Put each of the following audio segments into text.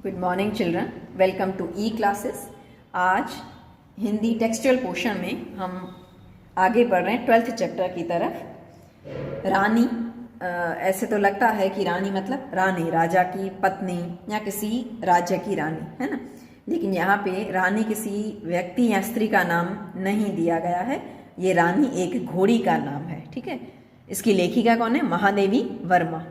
Good morning children, welcome to E classes. आज Hindi textual portion में हम आगे बढ़ रहे हैं 12th चैप्टर की तरफ। रानी, ऐसे तो लगता है कि रानी मतलब रानी, राजा की पत्नी या किसी राज्य की रानी, है ना। लेकिन यहाँ पे रानी किसी व्यक्ति या स्त्री का नाम नहीं दिया गया है। ये रानी एक घोड़ी का नाम है, ठीक है। इसकी लेखिका कौन है? महादेवी वर्मा।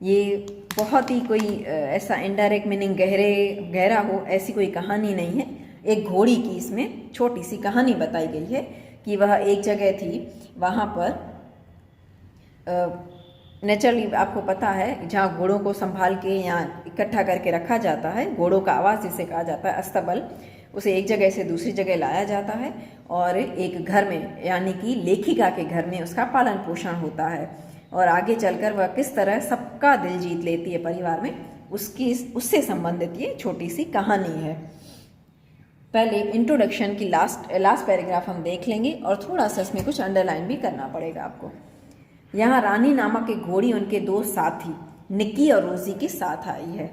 ये बहुत ही कोई ऐसा इनडायरेक्ट मीनिंग गहरा हो ऐसी कोई कहानी नहीं है। एक घोड़ी की इसमें छोटी सी कहानी बताई गई है कि वह एक जगह थी, वहाँ पर नेचुरली आपको पता है जहाँ घोड़ों को संभाल के या इकट्ठा करके रखा जाता है, घोड़ों का आवास जिसे कहा जाता है अस्तबल, उसे एक जगह से दूसरी जगह लाया जाता है और एक घर में यानी कि लेखिका के घर में उसका पालन पोषण होता है और आगे चलकर वह किस तरह सबका दिल जीत लेती है परिवार में, उससे संबंधित ये छोटी सी कहानी है। पहले इंट्रोडक्शन की लास्ट पैराग्राफ हम देख लेंगे और थोड़ा सा इसमें कुछ अंडरलाइन भी करना पड़ेगा आपको। यहाँ रानी नामक एक घोड़ी उनके दो साथी निक्की और रोजी के साथ आई है,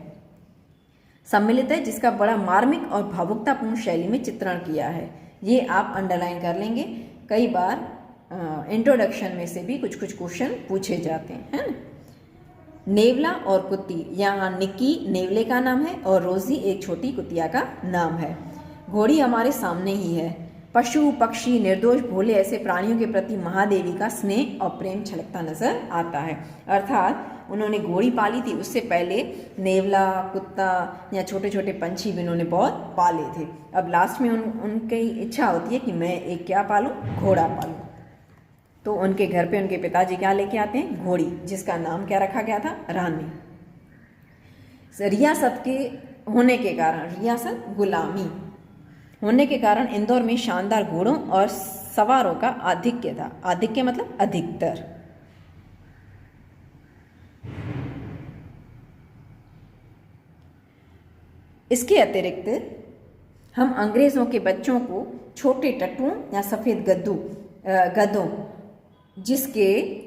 सम्मिलित है, जिसका बड़ा मार्मिक और भावुकतापूर्ण शैली में चित्रण किया है। ये आप अंडरलाइन कर लेंगे। कई बार इंट्रोडक्शन में से भी कुछ क्वेश्चन पूछे जाते हैं, है ना। नेवला और कुत्ती, यहाँ निक्की नेवले का नाम है और रोजी एक छोटी कुतिया का नाम है। घोड़ी हमारे सामने ही है। पशु पक्षी निर्दोष भोले ऐसे प्राणियों के प्रति महादेवी का स्नेह और प्रेम छलकता नजर आता है। अर्थात उन्होंने घोड़ी पाली थी, उससे पहले नेवला, कुत्ता या छोटे छोटे पंछी भी उन्होंने बहुत पाले थे। अब लास्ट में उनकी इच्छा होती है कि मैं एक क्या पालूं? घोड़ा पालूं। तो उनके घर पे उनके पिताजी क्या लेके आते हैं? घोड़ी, जिसका नाम क्या रखा गया था? रानी। रियासत के होने के कारण, रियासत गुलामी होने के कारण इंदौर में शानदार घोड़ों और सवारों का आधिक्य था। आधिक्य मतलब अधिकतर। इसके अतिरिक्त हम अंग्रेजों के बच्चों को छोटे टट्टुओं या सफेद गधों जिसकी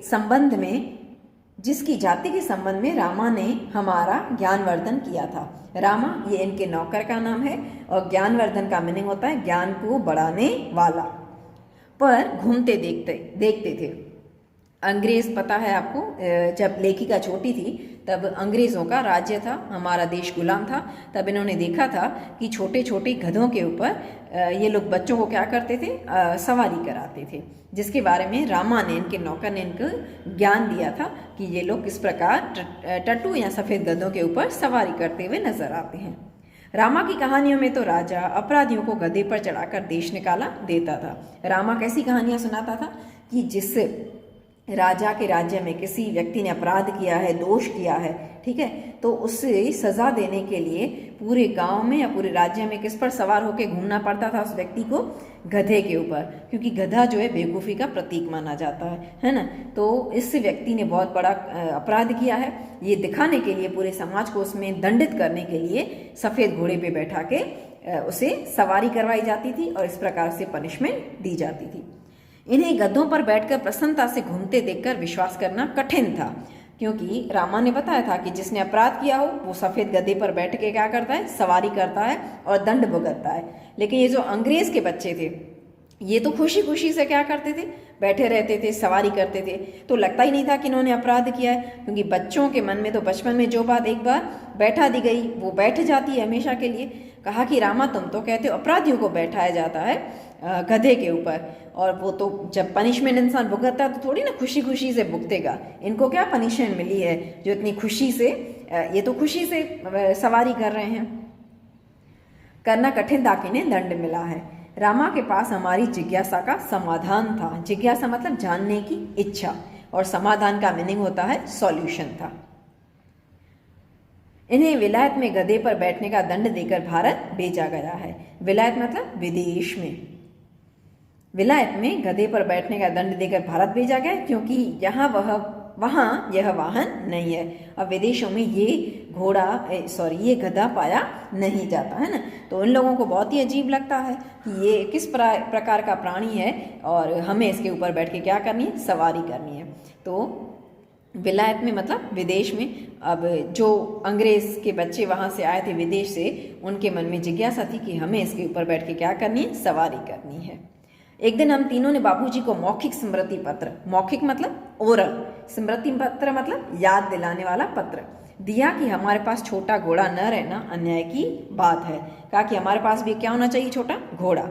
जाति के संबंध में रामा ने हमारा ज्ञानवर्धन किया था। रामा ये इनके नौकर का नाम है और ज्ञानवर्धन का मीनिंग होता है ज्ञान को बढ़ाने वाला। पर घूमते देखते थे। अंग्रेज, पता है आपको, जब लेखिका छोटी थी तब अंग्रेज़ों का राज्य था, हमारा देश गुलाम था। तब इन्होंने देखा था कि छोटे छोटे गधों के ऊपर ये लोग बच्चों को क्या करते थे? सवारी कराते थे, जिसके बारे में रामा ने, इनके नौकर ने, इनको ज्ञान दिया था कि ये लोग किस प्रकार टट्टू या सफ़ेद गधों के ऊपर सवारी करते हुए नजर आते हैं। रामा की कहानियों में तो राजा अपराधियों को गधे पर चढ़ाकर देश निकाला देता था। रामा कैसी कहानियां सुनाता था कि जिससे राजा के राज्य में किसी व्यक्ति ने अपराध किया है, दोष किया है, ठीक है, तो उससे सजा देने के लिए पूरे गांव में या पूरे राज्य में किस पर सवार होकर घूमना पड़ता था उस व्यक्ति को? गधे के ऊपर, क्योंकि गधा जो है बेवकूफ़ी का प्रतीक माना जाता है ना। तो इस व्यक्ति ने बहुत बड़ा अपराध किया है, ये दिखाने के लिए, पूरे समाज को उसमें दंडित करने के लिए सफ़ेद घोड़े पे बैठा के उसे सवारी करवाई जाती थी और इस प्रकार से पनिशमेंट दी जाती थी। इन्हें गधों पर बैठकर प्रसन्नता से घूमते देखकर विश्वास करना कठिन था, क्योंकि रामा ने बताया था कि जिसने अपराध किया हो वो सफ़ेद गधे पर बैठ के क्या करता है? सवारी करता है और दंड भुगतता है। लेकिन ये जो अंग्रेज के बच्चे थे, ये तो खुशी खुशी से क्या करते थे? बैठे रहते थे, सवारी करते थे। तो लगता ही नहीं था कि इन्होंने अपराध किया है, क्योंकि बच्चों के मन में तो बचपन में जो बात एक बार बैठा दी गई वो बैठ जाती है हमेशा के लिए। कहा कि रामा तुम तो कहते हो अपराधियों को बैठाया जाता है गधे के ऊपर, और वो तो जब पनिशमेंट इंसान भुगतता है तो थोड़ी ना खुशी खुशी से भुगतेगा। इनको क्या पनिशमेंट मिली है जो इतनी खुशी से, ये तो खुशी से सवारी कर रहे हैं। करना कठिन था कि इन्हें दंड मिला है। रामा के पास हमारी जिज्ञासा का समाधान था। जिज्ञासा मतलब जानने की इच्छा, और समाधान का मीनिंग होता है सॉल्यूशन था। इन्हें विलायत में गधे पर बैठने का दंड देकर भारत भेजा गया है। विलायत मतलब विदेश में, विलायत में गधे पर बैठने का दंड देकर भारत भेजा गया, क्योंकि वहाँ यह वाहन नहीं है। अब विदेशों में ये गधा पाया नहीं जाता, है ना। तो उन लोगों को बहुत ही अजीब लगता है कि ये किस प्रकार का प्राणी है और हमें इसके ऊपर बैठ के क्या करनी है? सवारी करनी है। तो विलायत में मतलब विदेश में। अब जो अंग्रेज के बच्चे वहाँ से आए थे विदेश से, उनके मन में जिज्ञासा थी कि हमें इसके ऊपर बैठ के क्या करनी है, सवारी करनी है। एक दिन हम तीनों ने बाबूजी को मौखिक स्मृति पत्र, मौखिक मतलब ओरल, स्मृति पत्र मतलब याद दिलाने वाला पत्र दिया कि हमारे पास छोटा घोड़ा न रहना अन्याय की बात है। कहा कि हमारे पास भी क्या होना चाहिए, छोटा घोड़ा।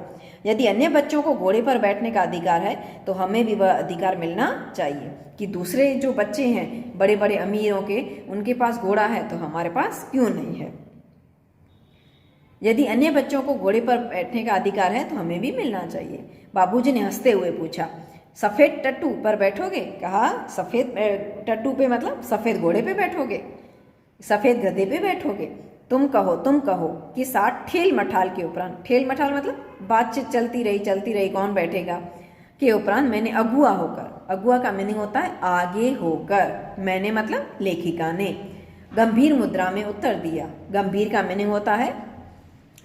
यदि अन्य बच्चों को घोड़े पर बैठने का अधिकार है तो हमें भी वह अधिकार मिलना चाहिए कि दूसरे जो बच्चे हैं बड़े बड़े अमीरों के, उनके पास घोड़ा है तो हमारे पास क्यों नहीं है। यदि अन्य बच्चों को घोड़े पर बैठने का अधिकार है तो हमें भी मिलना चाहिए। बाबूजी ने हंसते हुए पूछा, सफ़ेद टट्टू पर बैठोगे? कहा सफ़ेद टट्टू पे मतलब सफ़ेद घोड़े पे बैठोगे, सफ़ेद गधे पे बैठोगे? तुम कहो कि 60 ठेल मठाल के उपरांत, ठेल मठाल मतलब बातचीत चलती रही कौन बैठेगा, के उपरांत मैंने अगुआ होकर, अगुआ का मीनिंग होता है आगे होकर, मैंने मतलब लेखिका ने गंभीर मुद्रा में उत्तर दिया। गंभीर का मीनिंग होता है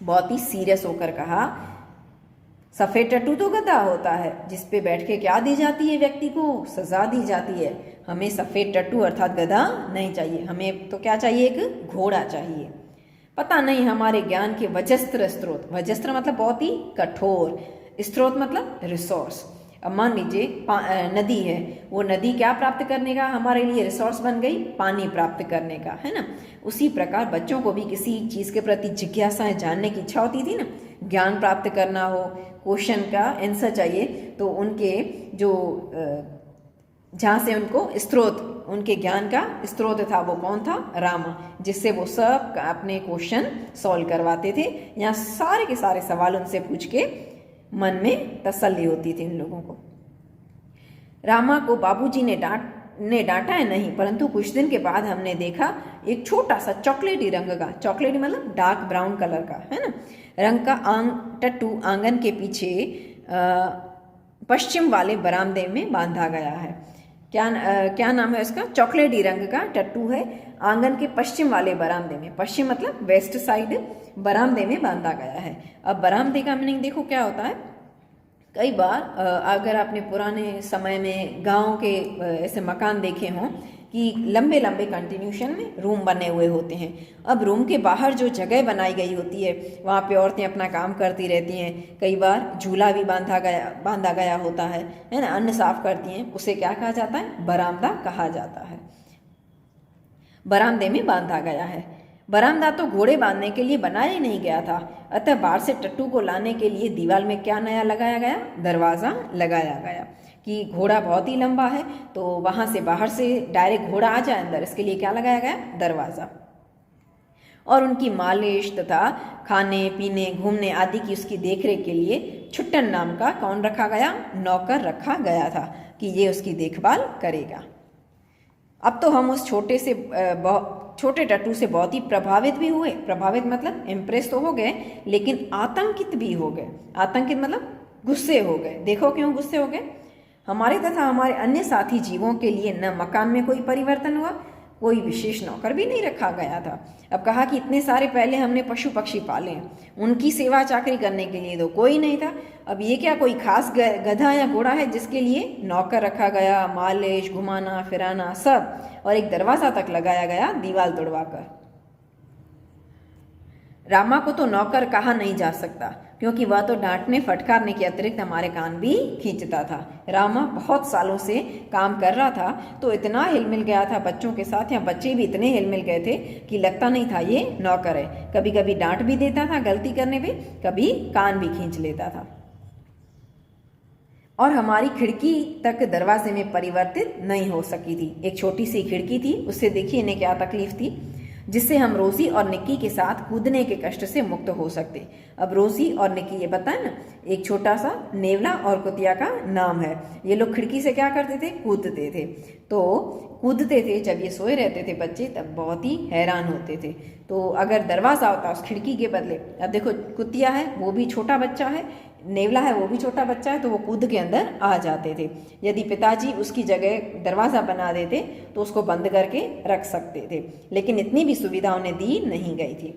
बहुत ही सीरियस होकर कहा, सफ़ेद टट्टू तो गधा होता है जिस पे बैठ के क्या दी जाती है, व्यक्ति को सजा दी जाती है। हमें सफ़ेद टट्टू अर्थात गधा नहीं चाहिए, हमें तो क्या चाहिए, एक घोड़ा चाहिए। पता नहीं हमारे ज्ञान के वजस्त्र स्रोत, वजस्त्र मतलब बहुत ही कठोर, स्रोत मतलब रिसोर्स। अब मान लीजिए नदी है, वो नदी क्या प्राप्त करने का हमारे लिए रिसोर्स बन गई, पानी प्राप्त करने का, है ना। उसी प्रकार बच्चों को भी किसी चीज़ के प्रति जिज्ञासाएं, जानने की इच्छा होती थी ना, ज्ञान प्राप्त करना हो, क्वेश्चन का आंसर चाहिए, तो उनके जो जहाँ से उनको स्रोत, उनके ज्ञान का स्रोत था वो कौन था, रामा, जिससे वो सब अपने क्वेश्चन सॉल्व करवाते थे। यहाँ सारे के सारे सवाल उनसे पूछ के मन में तसल्ली होती थी इन लोगों को। रामा को बाबूजी ने डांटा है नहीं, परंतु कुछ दिन के बाद हमने देखा एक छोटा सा चॉकलेटी रंग का, चॉकलेटी मतलब डार्क ब्राउन कलर का, है ना, रंग का टट्टू आंगन के पीछे पश्चिम वाले बरामदे में बांधा गया है। क्या नाम है उसका, चॉकलेटी रंग का टट्टू है, आंगन के पश्चिम वाले बरामदे में, पश्चिम मतलब वेस्ट साइड बरामदे में बांधा गया है। अब बरामदे का मीनिंग देखो क्या होता है। कई बार अगर आपने पुराने समय में गांव के ऐसे मकान देखे हों कि लंबे लंबे कंटिन्यूशन में रूम बने हुए होते हैं। अब रूम के बाहर जो जगह बनाई गई होती है वहाँ पे औरतें अपना काम करती रहती हैं। कई बार झूला भी बांधा गया होता है ना, अन्न साफ करती हैं, उसे क्या कहा जाता है, बरामदा कहा जाता है। बरामदे में बांधा गया है। बरामदा तो घोड़े बांधने के लिए बनाया ही नहीं गया था, अतः बाहर से टट्टू को लाने के लिए दीवार में क्या नया लगाया गया, दरवाज़ा लगाया गया कि घोड़ा बहुत ही लंबा है तो वहाँ से बाहर से डायरेक्ट घोड़ा आ जाए अंदर, इसके लिए क्या लगाया गया, दरवाज़ा। और उनकी मालिश तथा खाने पीने घूमने आदि की उसकी देखरेख के लिए छुट्टन नाम का कौन रखा गया, नौकर रखा गया था कि ये उसकी देखभाल करेगा। अब तो हम उस छोटे टट्टू से बहुत ही प्रभावित भी हुए। प्रभावित मतलब इम्प्रेस तो हो गए, लेकिन आतंकित भी हो गए। आतंकित मतलब गुस्से हो गए। देखो क्यों गुस्से हो गए। हमारे तथा हमारे अन्य साथी जीवों के लिए न मकान में कोई परिवर्तन हुआ, कोई विशेष नौकर भी नहीं रखा गया था। अब कहा कि इतने सारे पहले हमने पशु पक्षी पाले हैं, उनकी सेवा चाकरी करने के लिए तो कोई नहीं था। अब ये क्या कोई खास गधा या घोड़ा है जिसके लिए नौकर रखा गया, मालिश घुमाना फिराना सब, और एक दरवाज़ा तक लगाया गया दीवार तोड़वाकर। रामा को तो नौकर कहा नहीं जा सकता क्योंकि वह तो डांटने फटकारने के अतिरिक्त हमारे कान भी खींचता था। रामा बहुत सालों से काम कर रहा था तो इतना हिलमिल गया था बच्चों के साथ, या बच्चे भी इतने हिलमिल गए थे कि लगता नहीं था ये नौकर है। कभी कभी डांट भी देता था गलती करने पे, कभी कान भी खींच लेता था। और हमारी खिड़की तक दरवाजे में परिवर्तित नहीं हो सकी थी। एक छोटी सी खिड़की थी, उससे देखिए इन्हें क्या तकलीफ थी, जिससे हम रोजी और निक्की के साथ कूदने के कष्ट से मुक्त हो सकते। अब रोजी और निक्की ये बताए ना, एक छोटा सा नेवला और कुतिया का नाम है। ये लोग खिड़की से क्या करते थे, कूदते थे। तो कूदते थे, जब ये सोए रहते थे बच्चे तब बहुत ही हैरान होते थे। तो अगर दरवाज़ा होता उस खिड़की के बदले, अब देखो कुतिया है वो भी छोटा बच्चा है, नेवला है वो भी छोटा बच्चा है, तो वो कूद के अंदर आ जाते थे। यदि पिताजी उसकी जगह दरवाज़ा बना देते तो उसको बंद करके रख सकते थे, लेकिन इतनी भी सुविधा उन्हें दी नहीं गई थी।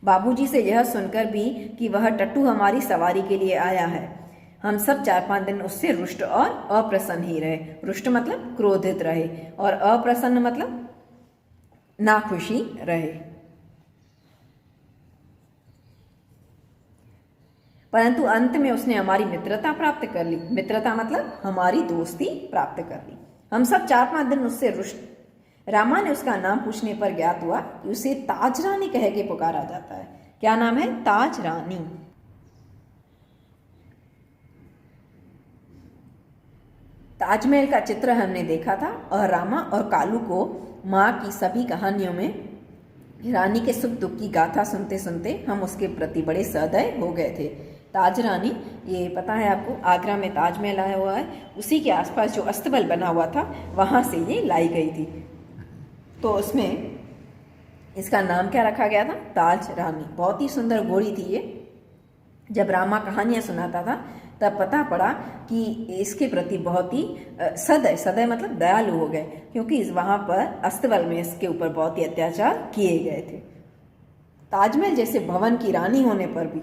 बाबूजी से यह सुनकर भी कि वह टट्टू हमारी सवारी के लिए आया है, हम सब 4-5 दिन उससे रुष्ट और अप्रसन्न ही रहे। रुष्ट मतलब क्रोधित रहे और अप्रसन्न मतलब नाखुशी रहे। परंतु अंत में उसने हमारी मित्रता प्राप्त कर ली। मित्रता मतलब हमारी दोस्ती प्राप्त कर ली। हम सब 4-5 दिन उससे रुष्ट। रामा ने उसका नाम पूछने पर ज्ञात हुआ कि उसे ताज रानी कह के पुकारा जाता है। क्या नाम है? ताज रानी। ताजमहल का चित्र हमने देखा था और रामा और कालू को माँ की सभी कहानियों में रानी के सुख दुख की गाथा सुनते सुनते हम उसके प्रति बड़े सहृदय हो गए थे। ताज रानी, ये पता है आपको, आगरा में ताजमहल आया हुआ है, उसी के आसपास जो अस्तबल बना हुआ था वहाँ से ये लाई गई थी। तो उसमें इसका नाम क्या रखा गया था? ताज रानी। बहुत ही सुंदर घोड़ी थी ये। जब रामा कहानियाँ सुनाता था तब पता पड़ा कि इसके प्रति बहुत ही सदैव मतलब दयालु हो गए, क्योंकि वहाँ पर अस्तबल में इसके ऊपर बहुत ही अत्याचार किए गए थे। ताजमहल जैसे भवन की रानी होने पर भी,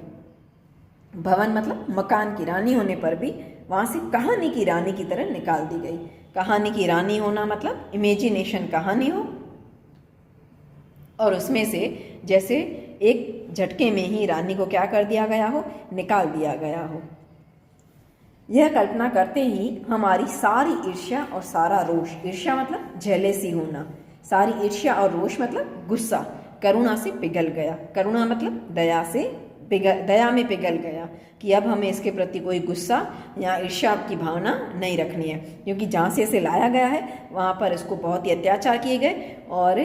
भवन मतलब मकान की रानी होने पर भी, वहाँ से कहानी की रानी की तरह निकाल दी गई। कहानी की रानी होना मतलब इमेजिनेशन कहानी हो और उसमें से जैसे एक झटके में ही रानी को क्या कर दिया गया हो? निकाल दिया गया हो। यह कल्पना करते ही हमारी सारी ईर्ष्या और सारा रोष, ईर्ष्या मतलब जेलेसी होना, सारी ईर्ष्या और रोष मतलब गुस्सा, करुणा से पिघल गया। करुणा मतलब दया में पिघल गया कि अब हमें इसके प्रति कोई गुस्सा या ईर्ष्या की भावना नहीं रखनी है, क्योंकि जहाँ से इसे लाया गया है वहाँ पर इसको बहुत ही अत्याचार किए गए और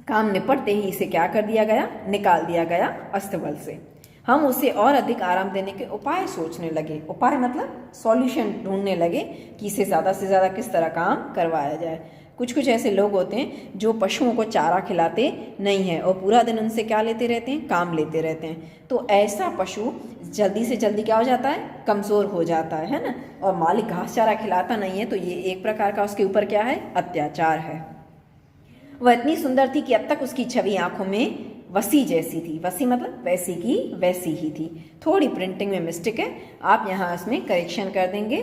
काम निपटते ही इसे क्या कर दिया गया? निकाल दिया गया अस्तबल से। हम उसे और अधिक आराम देने के उपाय सोचने लगे। उपाय मतलब सॉल्यूशन ढूंढने लगे कि इसे ज़्यादा से ज़्यादा किस तरह काम करवाया जाए। कुछ ऐसे लोग होते हैं जो पशुओं को चारा खिलाते नहीं हैं और पूरा दिन उनसे क्या लेते रहते हैं? काम लेते रहते हैं। तो ऐसा पशु जल्दी से जल्दी क्या हो जाता है? कमज़ोर हो जाता है ना। और मालिक घास चारा खिलाता नहीं है तो ये एक प्रकार का उसके ऊपर क्या है? अत्याचार है। वह इतनी सुंदर थी कि अब तक उसकी छवि आंखों में वसी जैसी थी। वसी मतलब वैसी की वैसी ही थी। थोड़ी प्रिंटिंग में मिस्टेक है, आप यहाँ इसमें करेक्शन कर देंगे।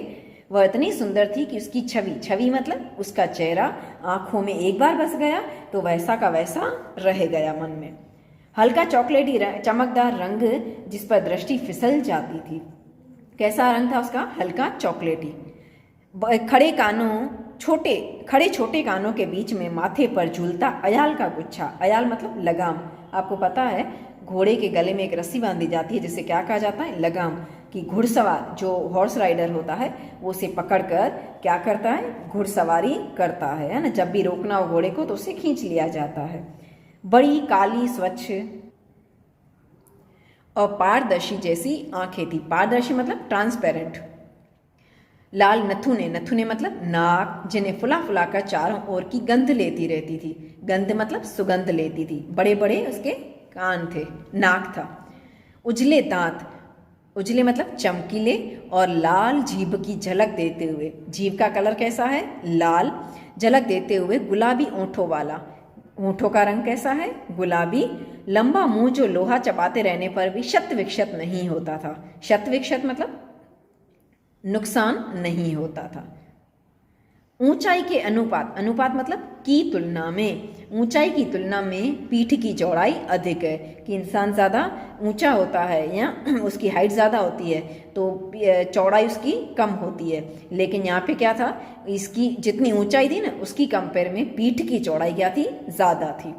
वह इतनी सुंदर थी कि उसकी छवि मतलब उसका चेहरा आंखों में एक बार बस गया तो वैसा का वैसा रह गया मन में। हल्का चॉकलेटी चमकदार रंग जिस पर दृष्टि फिसल जाती थी। कैसा रंग था उसका? हल्का चॉकलेटी। खड़े छोटे कानों के बीच में माथे पर झूलता अयाल का गुच्छा। अयाल मतलब लगाम। आपको पता है घोड़े के गले में एक रस्सी बांधी जाती है जिसे क्या कहा जाता है? लगाम। कि घुड़सवार जो हॉर्स राइडर होता है वो उसे पकड़कर क्या करता है? घुड़सवारी करता है ना। जब भी रोकना हो घोड़े को तो उसे खींच लिया जाता है। बड़ी काली स्वच्छ और पारदर्शी जैसी आंखें थी। पारदर्शी मतलब ट्रांसपेरेंट। लाल नथुने मतलब नाक, जिन्हें फुला फुला कर चारों ओर की गंध लेती रहती थी। गंध मतलब सुगंध लेती थी। बड़े बड़े उसके कान थे, नाक था। उजले दांत, उजले मतलब चमकीले और लाल जीभ की झलक देते हुए। जीभ का कलर कैसा है? लाल। झलक देते हुए गुलाबी ओंठों वाला। ओंठों का रंग कैसा है? गुलाबी। लंबा मुंह जो लोहा चबाते रहने पर भी शत विक्षत नहीं होता था। शत विक्षत मतलब नुकसान नहीं होता था। ऊंचाई के अनुपात मतलब की तुलना में, ऊंचाई की तुलना में पीठ की चौड़ाई अधिक है। कि इंसान ज़्यादा ऊंचा होता है या उसकी हाइट ज़्यादा होती है तो चौड़ाई उसकी कम होती है। लेकिन यहाँ पे क्या था? इसकी जितनी ऊंचाई थी ना उसकी कंपेयर में पीठ की चौड़ाई क्या थी? ज़्यादा थी।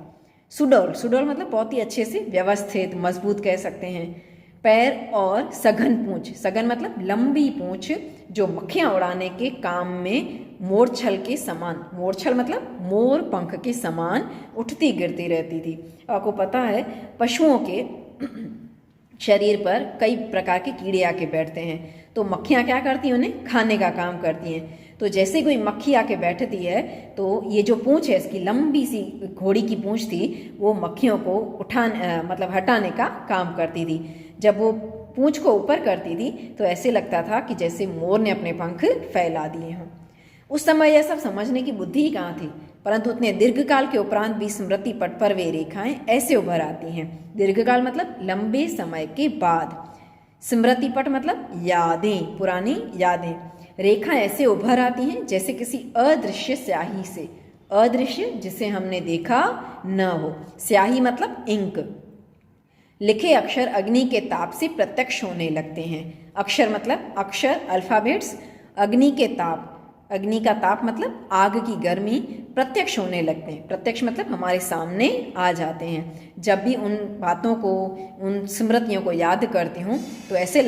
सुडौल मतलब बहुत ही अच्छे से व्यवस्थित, मजबूत कह सकते हैं। पैर और सघन पूंछ। सघन मतलब लंबी पूंछ जो मक्खियां उड़ाने के काम में मोरछल के समान, मोरछल मतलब मोर पंख के समान उठती गिरती रहती थी। आपको पता है पशुओं के शरीर पर कई प्रकार के कीड़े आके बैठते हैं तो मक्खियाँ क्या करती हैं? उन्हें खाने का काम करती हैं। तो जैसे कोई मक्खी आके बैठती है तो ये जो पूंछ है, इसकी लंबी सी घोड़ी की पूंछ थी, वो मक्खियों को मतलब हटाने का काम करती थी। जब वो पूंछ को ऊपर करती थी तो ऐसे लगता था कि जैसे मोर ने अपने पंख फैला दिए हों। उस समय यह सब समझने की बुद्धि ही कहाँ थी, परंतु उतने दीर्घकाल के उपरांत भी स्मृति पट पर वे रेखाएं ऐसे उभर आती हैं। दीर्घकाल मतलब लंबे समय के बाद। स्मृति पट मतलब यादें, पुरानी यादें। रेखा ऐसे उभर आती हैं जैसे किसी अदृश्य स्याही से, अदृश्य जिसे हमने देखा न हो, स्याही मतलब इंक। लिखे अक्षर अग्नि के ताप से प्रत्यक्ष होने लगते हैं। अक्षर मतलब अक्षर, अल्फाबेट्स, अग्नि के ताप, अग्नि का ताप मतलब आग की गर्मी, प्रत्यक्ष होने लगते हैं। प्रत्यक्ष मतलब हमारे सामने आ जाते हैं। जब भी उन बातों को, उन स्मृतियों को याद करती हूँ तो ऐसे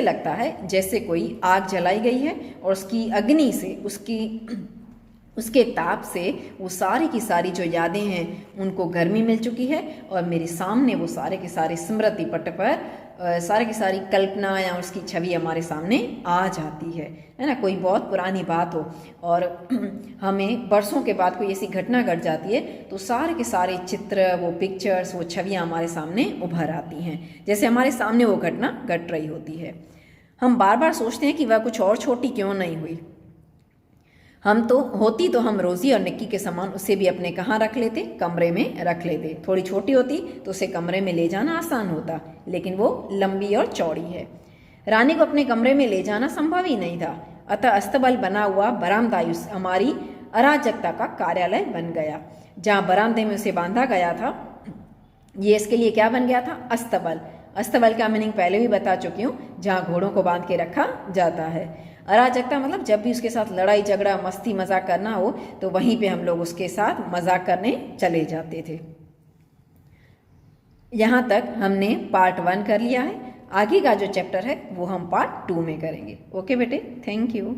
लगता है जैसे कोई आग जलाई गई है और उसकी अग्नि से, उसके ताप से वो सारी की सारी जो यादें हैं उनको गर्मी मिल चुकी है और मेरे सामने वो सारे के सारे स्मृति पट पर सारी की सारी कल्पना या उसकी छवि हमारे सामने आ जाती है ना। कोई बहुत पुरानी बात हो और हमें बरसों के बाद कोई ऐसी घटना घट जाती है तो सारे के सारे चित्र, वो पिक्चर्स, वो छवियाँ हमारे सामने उभर आती हैं, जैसे हमारे सामने वो घटना घट रही होती है। हम बार बार सोचते हैं कि वह कुछ और छोटी क्यों नहीं हुई। हम रोजी और निक्की के समान उसे भी अपने कहाँ रख लेते, कमरे में रख लेते। थोड़ी छोटी होती तो उसे कमरे में ले जाना आसान होता, लेकिन वो लंबी और चौड़ी है। रानी को अपने कमरे में ले जाना संभव ही नहीं था, अतः अस्तबल बना हुआ बरामदा हमारी अराजकता का कार्यालय बन गया। जहाँ बरामदे में उसे बांधा गया था, ये इसके लिए क्या बन गया था, अस्तबल। अस्तबल का मीनिंग पहले भी बता चुकी हूँ, जहाँ घोड़ों को बांध के रखा जाता है। अराजकता मतलब जब भी उसके साथ लड़ाई झगड़ा मस्ती मजाक करना हो तो वहीं पे हम लोग उसके साथ मजाक करने चले जाते थे। यहाँ तक हमने पार्ट 1 कर लिया है। आगे का जो चैप्टर है वो हम पार्ट 2 में करेंगे। ओके बेटे, थैंक यू।